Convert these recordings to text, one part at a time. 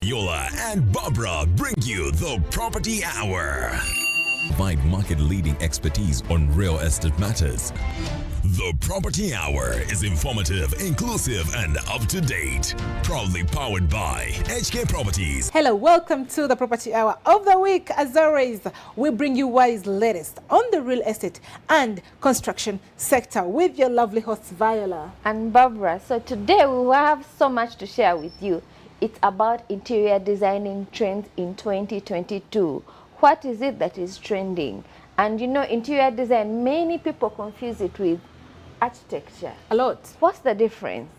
Yola and Barbara bring you the Property Hour. Find market-leading expertise on real estate matters. The Property Hour is informative, inclusive, and up-to-date. Proudly powered by HK Properties. Hello, welcome to the Property Hour of the week. As always, we bring you what is latest on the real estate and construction sector with your lovely hosts, Viola and Barbara. So today we will have so much to share with you. It's about interior designing trends in 2022. What is it that is trending? And you know, interior design, many people confuse it with architecture. a lot. What's the difference?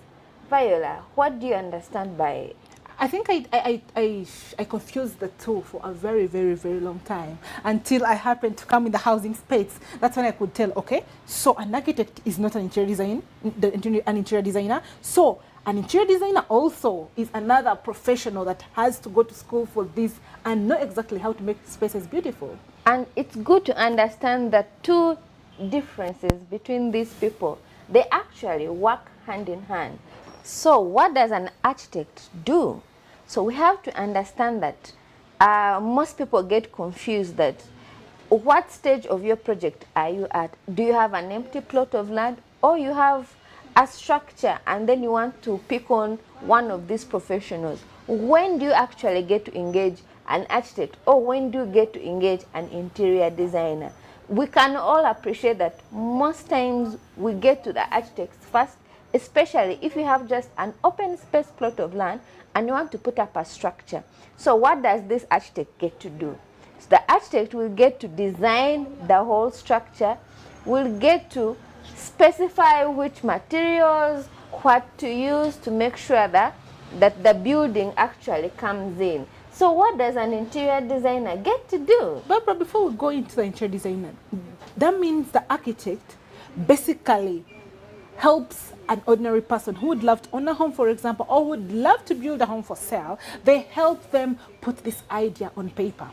Viola, what do you understand by it? I think I confused the two for a very, very, very long time until I happened to come in the housing space. That's when I could tell, okay, so an architect is not an interior designer. So an interior designer also is another professional that has to go to school for this and know exactly how to make spaces beautiful. And it's good to understand the two differences between these people. They actually work hand in hand. So what does an architect do? So we have to understand that most people get confused that what stage of your project are you at? Do you have an empty plot of land, or you have a structure and then you want to pick on one of these professionals? When do you actually get to engage an architect, or when do you get to engage an interior designer? We can all appreciate that most times we get to the architects first, especially if you have just an open space plot of land and you want to put up a structure. So what does this architect get to do? So the architect will get to design the whole structure, will get to specify which materials, what to use to make sure that the building actually comes in. So what does an interior designer get to do? But before we go into the interior designer, that means the architect basically helps an ordinary person who would love to own a home, for example, or would love to build a home for sale. They help them put this idea on paper.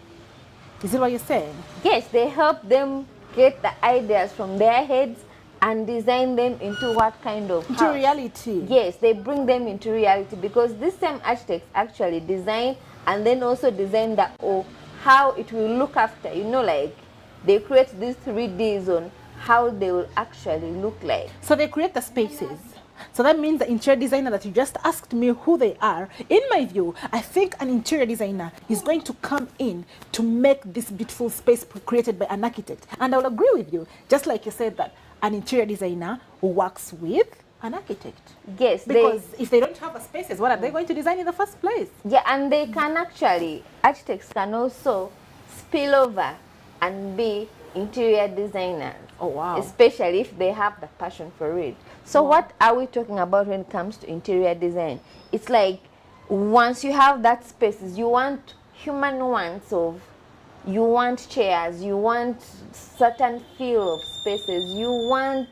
Is it what you're saying? Yes, they help them get the ideas from their heads and design them into what kind of Into house. reality. Yes, they bring them into reality, because these same architects actually design and then also design how it will look after. You know, like they create these 3Ds on how they will actually look like. So they create the spaces. So that means the interior designer that you just asked me who they are, in my view, I think an interior designer is going to come in to make this beautiful space created by an architect. And I will agree with you, just like you said that an interior designer works with an architect. Yes, because if they don't have the spaces, what are they going to design in the first place? Yeah, and they can actually, architects can also spill over and be interior designers. Oh, wow. Especially if they have the passion for it. So what are we talking about when it comes to interior design? It's like once you have that spaces, you want human wants of, you want chairs, you want certain feel of spaces, you want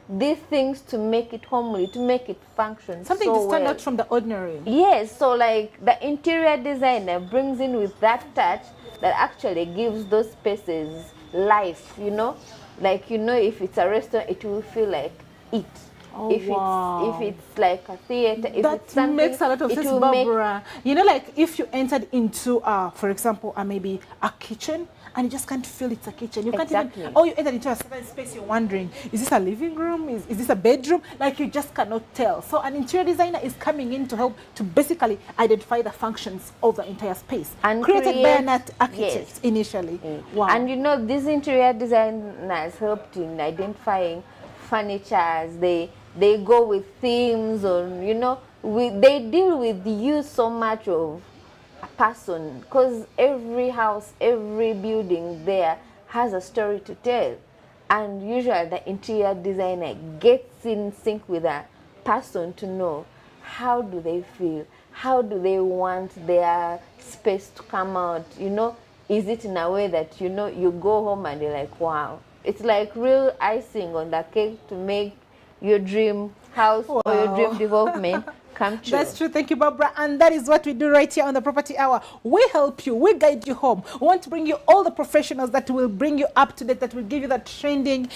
these things to make it homely, to make it function Something so to stand well. out from the ordinary. Yes, so like the interior designer brings in with that touch that actually gives those spaces life, you know? Like, you know, if it's a restaurant, it will feel like it. Oh, if it's like a theater, if that it's something, makes a lot of it sense, will Barbara. You know, like if you entered into, for example, maybe a kitchen, and you just can't feel it's a kitchen. You can't Exactly. even, or you entered into a certain space, you're wondering, is this a living room? Is this a bedroom? Like, you just cannot tell. So an interior designer is coming in to help to basically identify the functions of the entire space. And created by an architect yes. initially. Wow. And you know, these interior designers helped in identifying furnitures. They go with themes, or you know, they deal with the use so much of a person, because every house, every building there has a story to tell, and usually the interior designer gets in sync with a person to know how do they feel, how do they want their space to come out, you know, is it in a way that, you know, you go home and you're like, wow. It's like real icing on the cake to make your dream house or your dream development come true. That's true. Thank you, Barbara. And that is what we do right here on the Property Hour. We help you. We guide you home. We want to bring you all the professionals that will bring you up to date, that will give you that trending,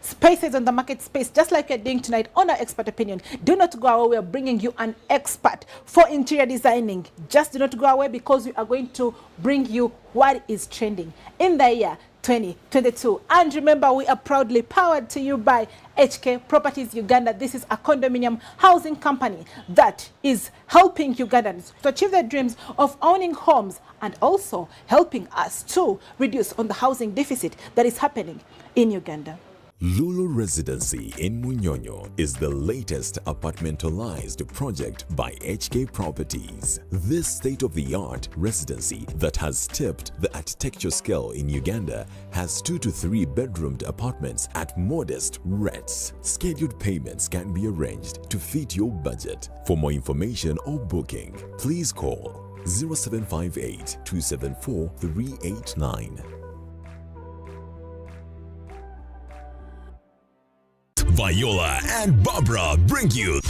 spaces on the market space, just like you're doing tonight on our Expert Opinion. Do not go away. We are bringing you an expert for interior designing. Just do not go away, because we are going to bring you what is trending in the year 2022. And remember, we are proudly powered to you by HK Properties Uganda. This is a condominium housing company that is helping Ugandans to achieve their dreams of owning homes, and also helping us to reduce on the housing deficit that is happening in Uganda. Lulu Residency in Munyonyo is the latest apartmentalized project by HK Properties. This state-of-the-art residency that has stepped the architecture scale in Uganda has 2 to 3 bedroomed apartments at modest rates. Scheduled payments can be arranged to fit your budget. For more information or booking, please call 0758 274 389. Viola and Barbara bring you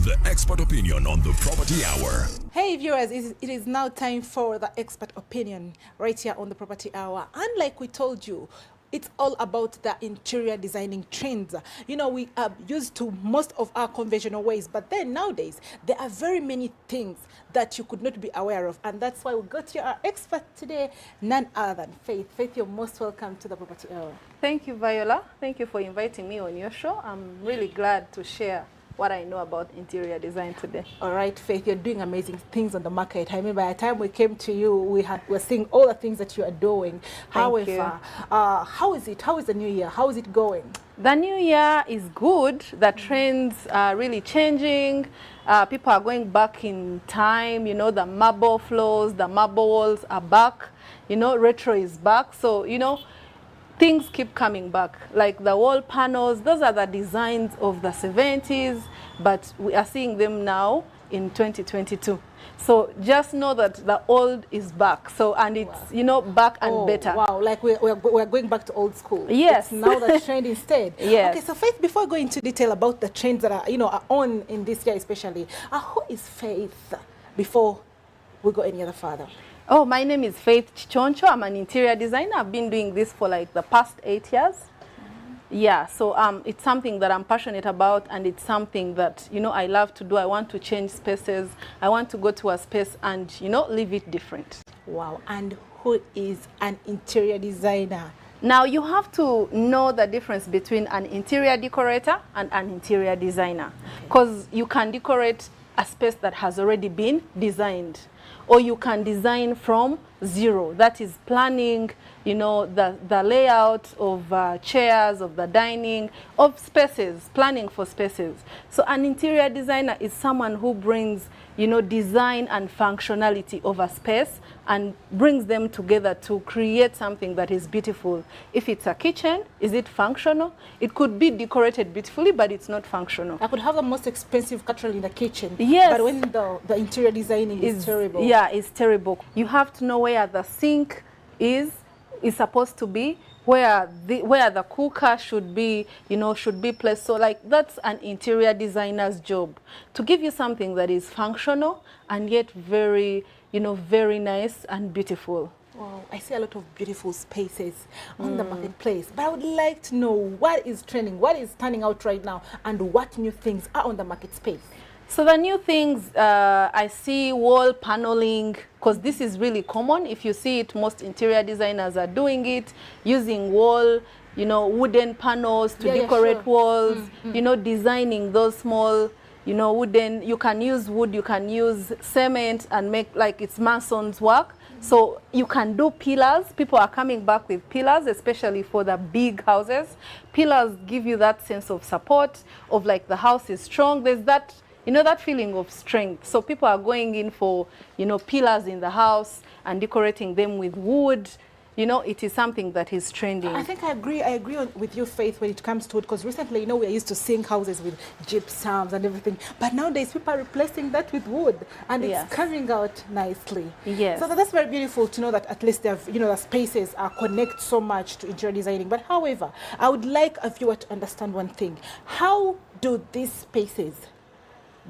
the Expert Opinion on the Property Hour. Hey viewers, it is now time for the Expert Opinion right here on the Property Hour. And like we told you, it's all about the interior designing trends. We are used to most of our conventional ways, but then nowadays there are very many things that you could not be aware of, and that's why we got here our expert today, none other than Faith. Faith, you're most welcome to the Property Hour. Thank you, Viola. Thank you for inviting me on your show. I'm really glad to share what I know about interior design today. All right, Faith, you're doing amazing things on the market. I mean, by the time we came to you, we're seeing all the things that you are doing. However, how is it? How is the new year? How is it going? The new year is good. The trends are really changing. People are going back in time. The marble floors, the marble walls are back. Retro is back. So, things keep coming back, like the wall panels. Those are the designs of the 70s, but we are seeing them now in 2022. So just know that the old is back. So, and it's, back and better. Wow, like we're going back to old school. Yes. It's now the trend instead. Yes. Okay, so Faith, before going into detail about the trends that are on in this year especially, who is Faith before we go any other further? Oh, my name is Faith Chichoncho. I'm an interior designer. I've been doing this for like the past 8 years. Yeah, so it's something that I'm passionate about, and it's something that, I love to do. I want to change spaces. I want to go to a space and, leave it different. Wow, and who is an interior designer? Now, you have to know the difference between an interior decorator and an interior designer, because you can decorate a space that has already been designed, or you can design from zero. That is planning, the layout of chairs, of the dining, of spaces, planning for spaces. So an interior designer is someone who brings, design and functionality of a space and brings them together to create something that is beautiful. If it's a kitchen, is it functional? It could be decorated beautifully, but it's not functional. I could have the most expensive cutlery in the kitchen, yes, but when the interior designing is terrible. Yeah, it's terrible. You have to know where the sink is supposed to be, where the cooker should be, should be placed. So like that's an interior designer's job, to give you something that is functional and yet very, very nice and beautiful. Wow, I see a lot of beautiful spaces on the marketplace, but I would like to know what is trending, what is turning out right now, and what new things are on the market space. So the new things, I see wall paneling, because this is really common. If you see it, most interior designers are doing it, using wall, wooden panels to decorate walls, designing those small, wooden, you can use wood, you can use cement and make like it's mason's work. So you can do pillars. People are coming back with pillars, especially for the big houses. Pillars give you that sense of support, of like the house is strong. There's that, that feeling of strength. So people are going in for, pillars in the house and decorating them with wood. It is something that is trending. I think I agree with you, Faith, when it comes to it, because recently, we are used to seeing houses with gypsums and everything, but nowadays people are replacing that with wood, and it's carrying out nicely. Yes. So that's very beautiful to know that at least they have, the spaces are connect so much to interior designing. But however, I would like a viewer to understand one thing: how do these spaces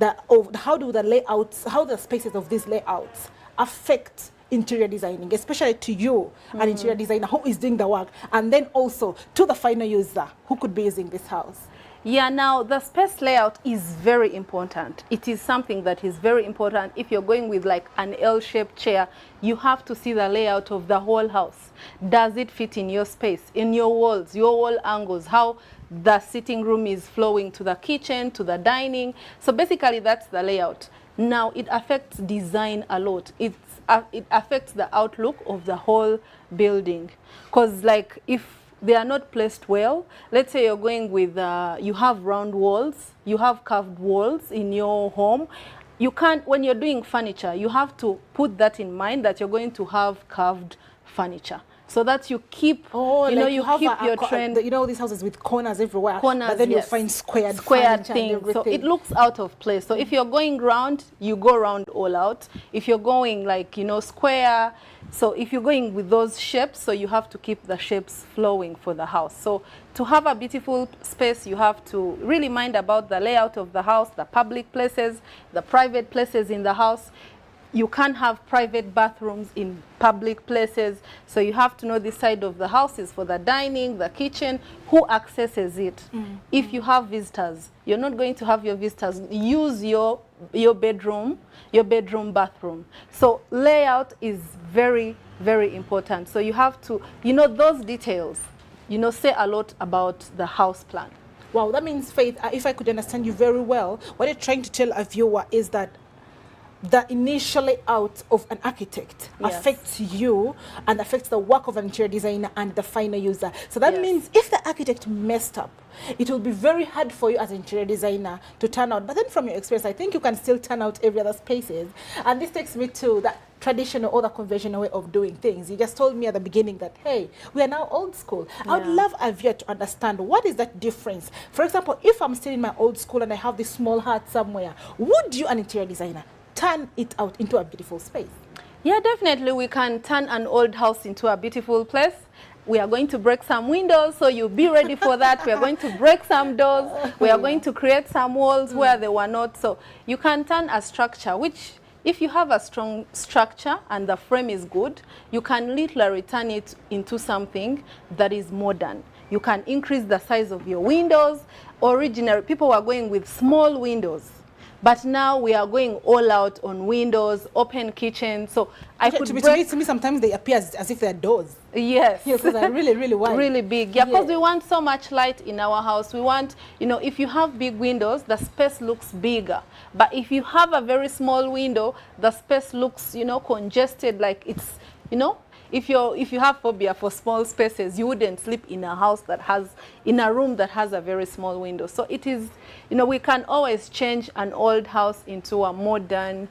how do the layouts, how the spaces of these layouts affect interior designing, especially to you, an interior designer who is doing the work, and then also to the final user who could be using this house? Yeah, now the space layout is very important. It is something that is very important. If you're going with like an L-shaped chair, you have to see the layout of the whole house. Does it fit in your space, in your walls, your wall angles, how the sitting room is flowing to the kitchen, to the dining? So basically that's the layout. Now it affects design a lot. It affects the outlook of the whole building. Because like if they are not placed well, let's say you're going with, you have round walls, you have curved walls in your home. You can't, when you're doing furniture, you have to put that in mind that you're going to have curved furniture. So that you keep, you know, you keep your trend. You know, these houses with corners everywhere, corners, but then yes, you find squared things. So it looks out of place. So if you're going round, you go round all out. If you're going like, you know, square, so if you're going with those shapes, so you have to keep the shapes flowing for the house. So to have a beautiful space, you have to really mind about the layout of the house, the public places, the private places in the house. You can't have private bathrooms in public places, so you have to know the side of the house is for the dining, the kitchen, who accesses it. If you have visitors, you're not going to have your visitors use your bedroom, bathroom. So layout is very, very important. So you have to, you know, those details, you know, say a lot about the house plan. Wow, that means, Faith, if I could understand you very well, what you're trying to tell a viewer is that the initial layout of an architect affects you and affects the work of an interior designer and the final user. So that means if the architect messed up, it will be very hard for you as an interior designer to turn out. But then from your experience, I think you can still turn out every other spaces. And this takes me to that traditional or the conventional way of doing things. You just told me at the beginning that, hey, we are now old school. I would love a viewer to understand what is that difference. For example, if I'm still in my old school and I have this small hut somewhere, would you, an interior designer, turn it out into a beautiful space? Yeah, definitely we can turn an old house into a beautiful place. We are going to break some windows, so you be ready for that. We are going to break some doors. We are going to create some walls where they were not. So you can turn a structure, which if you have a strong structure and the frame is good, you can literally turn it into something that is modern. You can increase the size of your windows. Originally, people were going with small windows. But now we are going all out on windows, open kitchen. So to me, sometimes they appear as if they're doors. Yes. Yes, so they're really, really wide. Really big. Yeah, because we want so much light in our house. We want, you know, if you have big windows, the space looks bigger. But if you have a very small window, the space looks, you know, congested, like it's, you know, if you have phobia for small spaces, you wouldn't sleep in a house that has, in a room that has a very small window. So it is, you know, we can always change an old house into a modern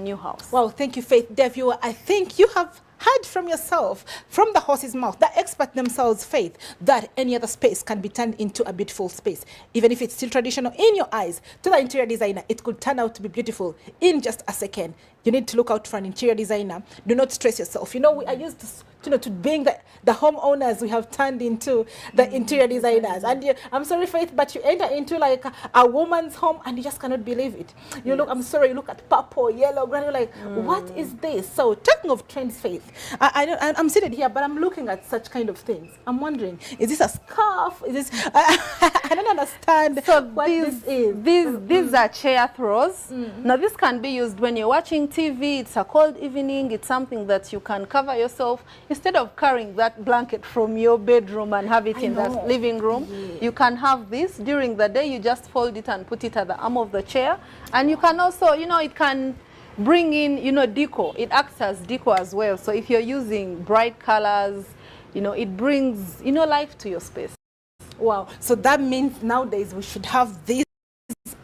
new house. Wow, thank you, Faith. Dear viewer, I think you have heard from yourself, from the horse's mouth, the expert themselves, Faith, that any other space can be turned into a beautiful space. Even if it's still traditional in your eyes, to the interior designer, it could turn out to be beautiful in just a second. You need to look out for an interior designer. Do not stress yourself. You know, we are used to, you know, to being the homeowners, we have turned into the interior designers. And I'm sorry, Faith, but you enter into like a woman's home and you just cannot believe it. You look, I'm sorry, you look at purple, yellow, green, you're like, what is this? So talking of trends, Faith, I'm seated here, but I'm looking at such kind of things. I'm wondering, is this a scarf? Is this, I don't understand what this is. These are chair throws. Now this can be used when you're watching TV, it's a cold evening, it's something that you can cover yourself. Instead of carrying that blanket from your bedroom and have it in the living room, you can have this. During the day, you just fold it and put it at the arm of the chair. And you can also, you know, it can bring in, you know, decor. It acts as decor as well. So if you're using bright colors, you know, it brings, you know, life to your space. Wow. So that means nowadays we should have this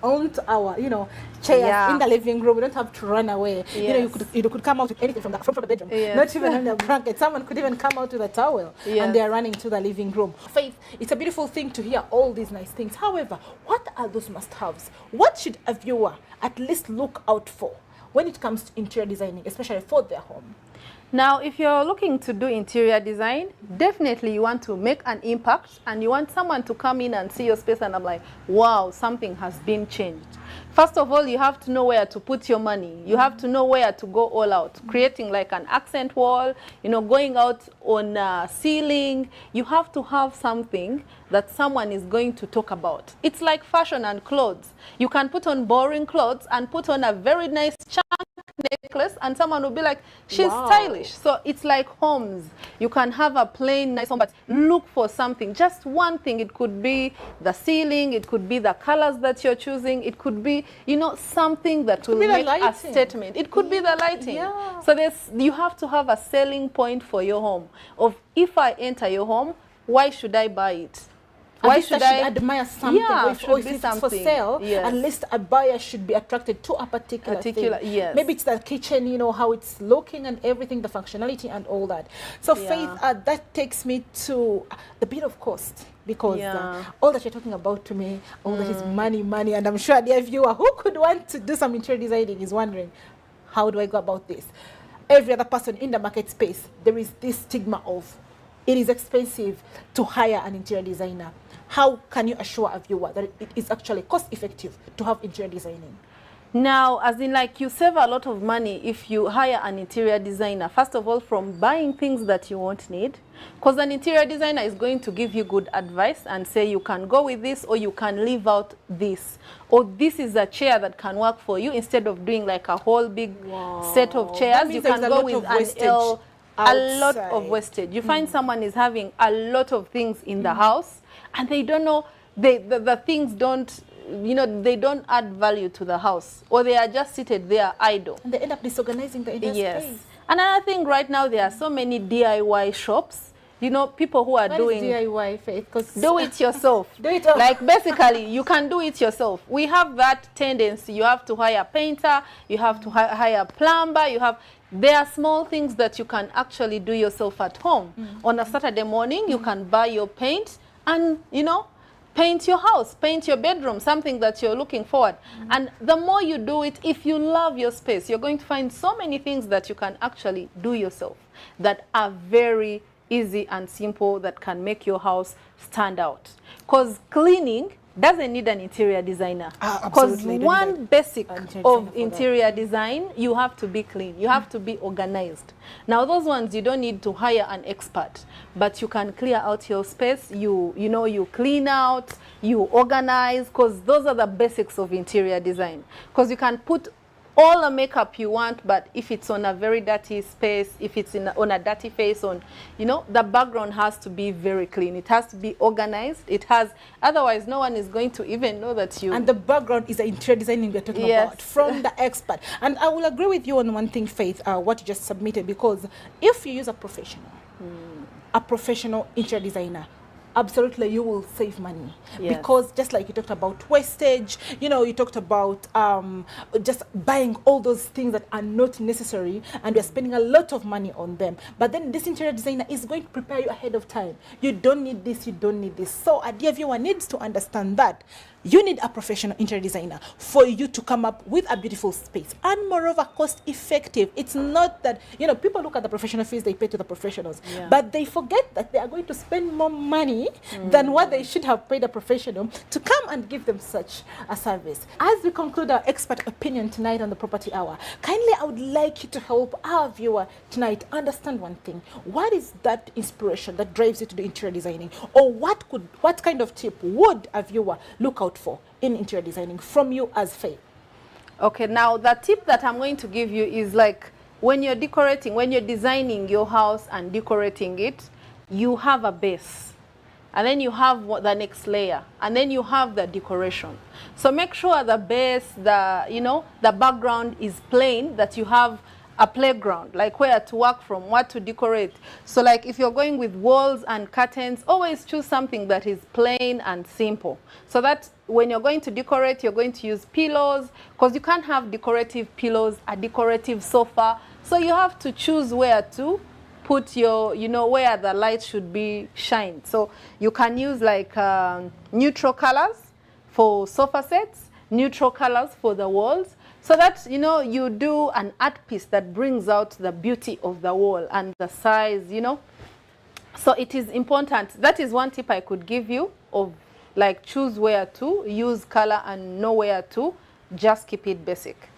onto our, you know, chairs in the living room. We don't have to run away. You know, you could come out with anything from the bedroom, not even on a blanket. Someone could even come out with a towel and they're running to the living room. Faith, it's a beautiful thing to hear all these nice things. However, what are those must-haves? What should a viewer at least look out for when it comes to interior designing, especially for their home? Now, if you're looking to do interior design, definitely you want to make an impact and you want someone to come in and see your space and I'm like, wow, something has been changed. First of all, you have to know where to put your money. You have to know where to go all out, creating like an accent wall, you know, going out on a ceiling. You have to have something that someone is going to talk about. It's like fashion and clothes. You can put on boring clothes and put on a very nice necklace and someone will be like, she's stylish. So it's like homes. You can have a plain nice home, but look for something, just one thing. It could be the ceiling, it could be the colors that you're choosing, it could be, you know, something that will make a statement. It could be the lighting. Yeah. So you have to have a selling point for your home of, if I enter your home, why should I buy it? Why should I admire something? Yeah, or if it's for sale, yes. at least a buyer should be attracted to a particular thing. Yes. Maybe it's the kitchen, you know, how it's looking and everything, the functionality and all that. So Yeah. Faith, that takes me to the bit of cost. Because all that you're talking about to me, all that is money, and I'm sure dear viewer who could want to do some interior designing is wondering, how do I go about this? Every other person in the market space, there is this stigma of it is expensive to hire an interior designer. How can you assure a viewer that it is actually cost effective to have interior designing? Now, as in like you save a lot of money if you hire an interior designer, first of all, from buying things that you won't need, because an interior designer is going to give you good advice and say you can go with this or you can leave out this, or this is a chair that can work for you instead of doing like a whole big set of chairs. You can go with an L, a lot of wastage. You find someone is having a lot of things in the house and they don't know, the things don't, you know, they don't add value to the house, or they are just seated there idle. And they end up disorganizing the entire space. Another thing right now, there are so many DIY shops. You know, people who are doing DIY, Faith? Do it yourself. Do it all. Like basically, you can do it yourself. We have that tendency. You have to hire a painter. You have to hire a plumber. There are small things that you can actually do yourself at home. On a Saturday morning, you can buy your paint and, you know, paint your house, paint your bedroom, something that you're looking forward. And the more you do it, if you love your space, you're going to find so many things that you can actually do yourself that are very easy and simple, that can make your house stand out. Because cleaning doesn't need an interior designer. Because one basic of interior design, you have to be clean. You have to be organized. Now, those ones, you don't need to hire an expert, but you can clear out your space. You know, you clean out, you organize, because those are the basics of interior design. Because you can put all the makeup you want, but if it's on a very dirty space, if it's on a dirty face, you know, the background has to be very clean. It has to be organized. Otherwise no one is going to even know that you... And the background is the interior designing we're talking about from the expert. And I will agree with you on one thing, Faith, what you just submitted, because if you use a professional interior designer, absolutely you will save money. Because just like you talked about wastage, you know, you talked about just buying all those things that are not necessary, and you're spending a lot of money on them. But then this interior designer is going to prepare you ahead of time. You don't need this, you don't need this. So a dear viewer needs to understand that you need a professional interior designer for you to come up with a beautiful space, and moreover cost effective. It's not that, you know, people look at the professional fees they pay to the professionals, but they forget that they are going to spend more money than what they should have paid a professional to come and give them such a service. As we conclude our expert opinion tonight on the Property Hour, kindly I would like you to help our viewer tonight understand one thing. What is that inspiration that drives you to do interior designing? Or what kind of tip would a viewer look out for in interior designing from you as Faith? Okay, now the tip that I'm going to give you is like, when you're decorating, when you're designing your house and decorating it, you have a base, and then you have the next layer, and then you have the decoration. So make sure the base, the background is plain, that you have a playground, like where to work from, what to decorate. So like if you're going with walls and curtains, always choose something that is plain and simple, so that when you're going to decorate, you're going to use pillows, because you can't have decorative pillows, a decorative sofa. So you have to choose where to put your, where the light should be shined. So you can use like neutral colors for sofa sets, neutral colors for the walls. So that, you know, you do an art piece that brings out the beauty of the wall and the size, you know. So it is important. That is one tip I could give you of, like, choose where to, use color and know where to, just keep it basic.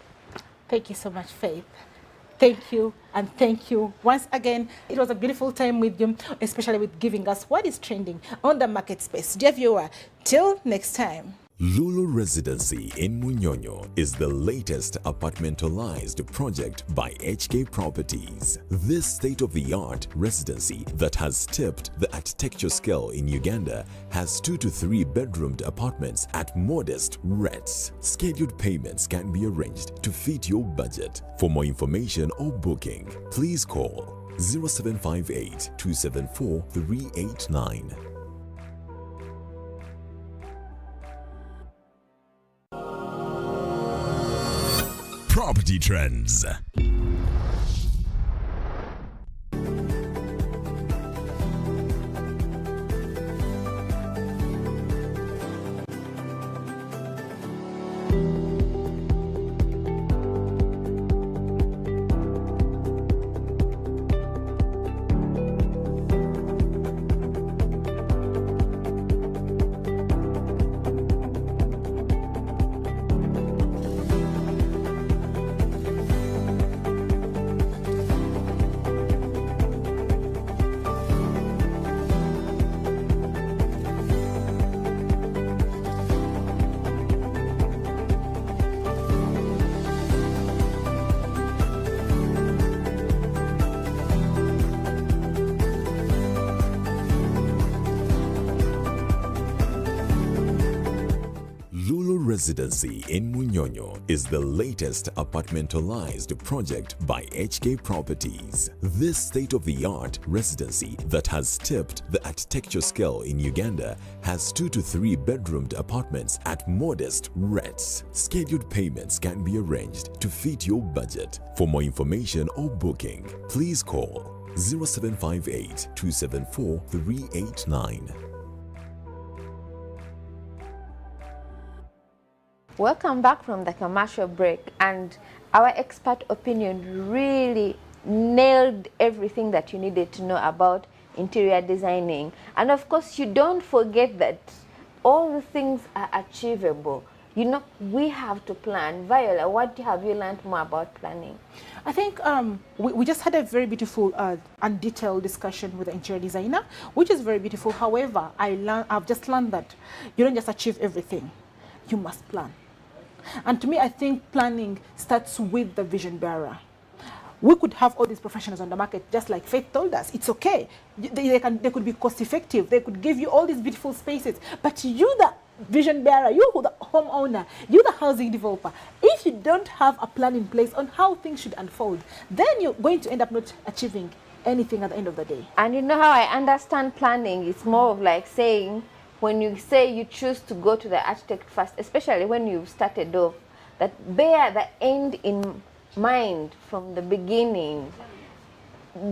Thank you so much, Faith. Thank you, and thank you once again. It was a beautiful time with you, especially with giving us what is trending on the market space. Dear viewer, till next time. Lulu Residency in Munyonyo is the latest apartmentalized project by HK Properties. This state-of-the-art residency that has tipped the architecture scale in Uganda has 2 to 3 bedroomed apartments at modest rents. Scheduled payments can be arranged to fit your budget. For more information or booking, please call 0758 274 389. Property Trends. Residency in Munyonyo is the latest apartmentalized project by HK Properties. This state-of-the-art residency that has tipped the architecture scale in Uganda has 2 to 3 bedroomed apartments at modest rents. Scheduled payments can be arranged to fit your budget. For more information or booking, please call 0758 274 389. Welcome back from the commercial break, and our expert opinion really nailed everything that you needed to know about interior designing. And of course, you don't forget that all the things are achievable. You know, we have to plan. Viola, what have you learned more about planning? I think we just had a very beautiful and detailed discussion with the interior designer, which is very beautiful. However, I've just learned that you don't just achieve everything. You must plan. And to me, I think planning starts with the vision bearer. We could have all these professionals on the market, just like Faith told us. It's okay. They could be cost effective. They could give you all these beautiful spaces. But you, the vision bearer, you, the homeowner, you, the housing developer, if you don't have a plan in place on how things should unfold, then you're going to end up not achieving anything at the end of the day. And you know how I understand planning? It's more of like saying, when you say you choose to go to the architect first, especially when you've started off, that bear the end in mind from the beginning.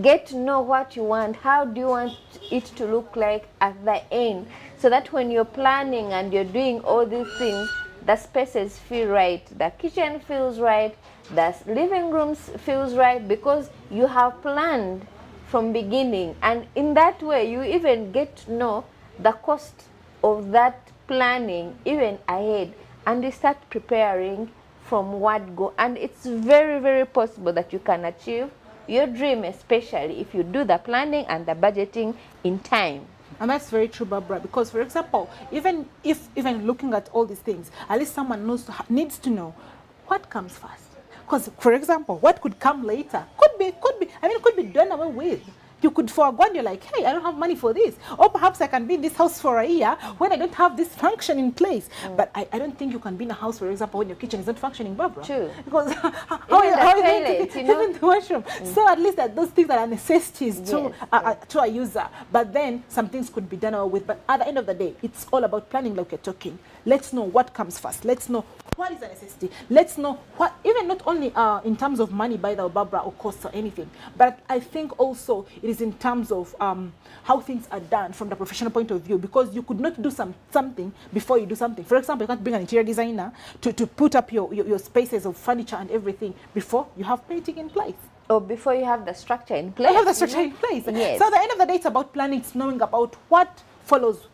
Get to know what you want, how do you want it to look like at the end, so that when you're planning and you're doing all these things, the spaces feel right, the kitchen feels right, the living rooms feels right, because you have planned from beginning. And in that way, you even get to know the cost of that planning even ahead, and you start preparing from what go. And it's very, very possible that you can achieve your dream, especially if you do the planning and the budgeting in time. And that's very true, Barbara, because, for example, even looking at all these things, at least someone needs to know what comes first. Because, for example, what could come later could be done away with. You could forego and you're like, hey, I don't have money for this. Or perhaps I can be in this house for a year when I don't have this function in place. But I don't think you can be in a house, for example, when your kitchen is not functioning, Barbara. True. Because how even the washroom. So at least that those things are necessities to a user. But then some things could be done away with. But at the end of the day, it's all about planning, like we're talking. let's know what comes first. Let's know what is a necessity. Let's know what, even not only in terms of money, by the Barbara, or cost or anything, but I think also it is in terms of how things are done from the professional point of view, because you could not do something before you do something. For example, you can't bring an interior designer to put up your spaces of furniture and everything before you have painting in place. Or before you have the structure in place. You have the structure in place. Yes. So at the end of the day, it's about planning, it's knowing about what follows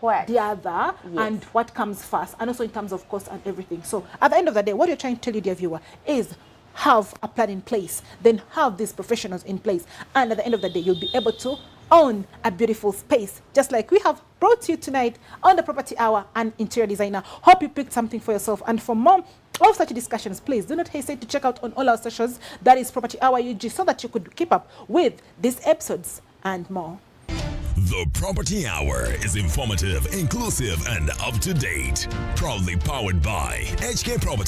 What? the other, Yes. and what comes first, and also in terms of cost and everything. So at the end of the day, what you're trying to tell you, dear viewer, is have a plan in place, then have these professionals in place, and at the end of the day, you'll be able to own a beautiful space, just like we have brought you tonight on the Property Hour and Interior Designer. Hope you picked something for yourself, and for more of such discussions, please do not hesitate to check out on all our socials, that is Property Hour UG, so that you could keep up with these episodes and more. The Property Hour is informative, inclusive, and up to date. Proudly powered by HK Property.